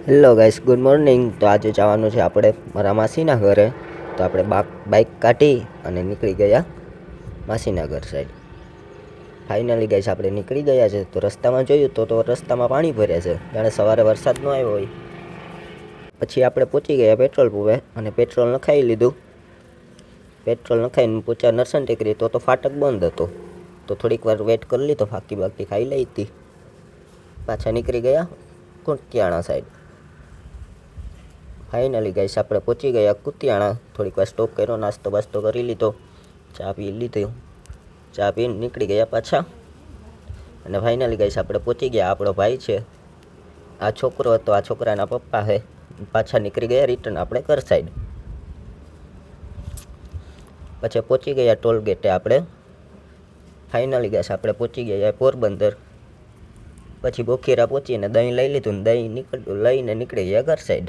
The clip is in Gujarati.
Hello guys, good morning. તો આજે જવાનું છે આપણે મારા માસીના ઘરે. તો આપણે બાઇક કાઢી અને નીકળી ગયા માસીના ઘર સાઈડ. ફાઇનલી ગાઈસ આપણે નીકળી ગયા છે. તો રસ્તામાં જોયું તો રસ્તામાં પાણી ભર્યા છે, જાણે સવારે વરસાદ ન આવ્યો હોય. પછી આપણે પહોંચી ગયા પેટ્રોલ પંપે અને પેટ્રોલ નખાવી લીધું. પેટ્રોલ નખાઈને પહોંચ્યા નરસન ટેકરી. તો ફાટક બંધ હતો, તો થોડીક વાર વેટ કરી લીધો, ફાકી બાકી ખાઈ લઈ હતી. પાછા નીકળી ગયા કુતિયાણા સાઈડ. ફાઇનલી ગાઈસ આપણે પહોંચી ગયા કુતિયાણા. થોડીક વાર સ્ટોપ કર્યો, નાસ્તો બાસ્તો કરી લીધો, ચા પી લીધો. ચા પીને નીકળી ગયા પાછા. અને ફાઇનલી ગાઈસ આપણે પહોંચી ગયા. આપણો ભાઈ છે, આ છોકરો હતો, આ છોકરાના પપ્પા છે. પાછા નીકળી ગયા રિટર્ન આપણે ઘર સાઈડ. પછી પહોંચી ગયા ટોલ ગેટે આપણે. ફાઇનલી ગાઈસ આપણે પહોંચી ગયા પોરબંદર. પછી બોખીરા પહોંચીને દહીં લઈ લીધું ને દહીં લઈને નીકળી ગયા ઘર સાઈડ.